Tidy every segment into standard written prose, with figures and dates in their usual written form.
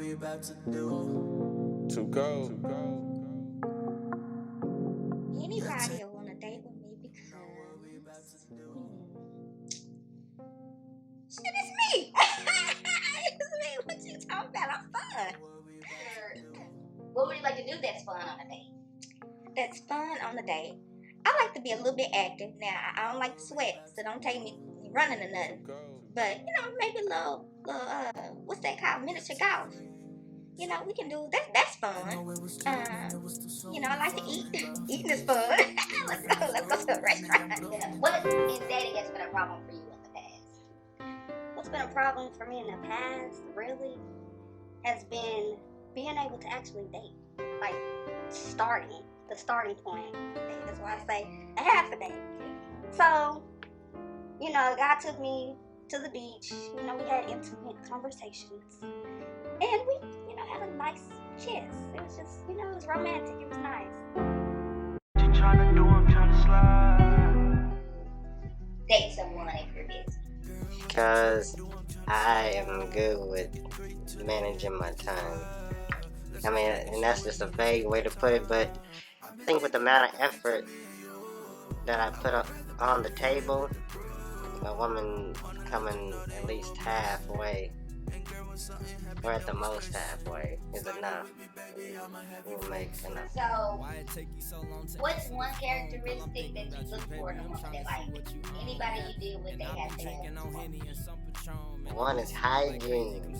we about to do? To go. Anybody will want to date with me because shit, it's me. It's me. What you talking about? I'm fun. What would you like to do that's fun on a date? That's fun on the date. I like to be a little bit active. Now I don't like to sweat, so don't take me running or nothing. But maybe a little what's that called? Miniature golf. We can do that. That's fun. I like to eat. Eating is fun. Let's go. Let's go to a restaurant. Yeah. What in dating has been a problem for you in the past? What's been a problem for me in the past, really, has been being able to actually date. Like, the starting point. That's why I say a half a date. So, God took me to the beach. We had intimate conversations. And we, had a nice kiss. It was just, it was romantic. It was nice. What you tryna do? I'm tryna slide. Date someone if you're busy. Because I am good with managing my time. I mean, and that's just a vague way to put it, but I think with the amount of effort that I put up on the table, a woman coming at least halfway, or at the most halfway, is enough. Will make enough. So, what's one characteristic that you look for in a woman that like anybody you deal with, they have to have? One is hygiene.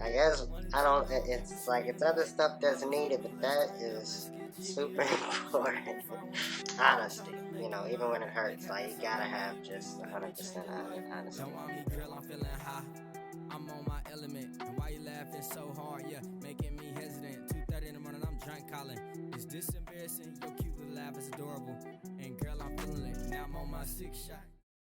I guess it's like it's other stuff that's needed, but that is super important. Honesty, even when it hurts, like you gotta have just 100% honesty. I'm on my element. Why you laughing so hard? Yeah, making me hesitant. 2:30 in the morning, I'm drunk calling. Is this embarrassing? Your cute little laugh is adorable. And girl, I'm feeling it. Now I'm on my 6th shot.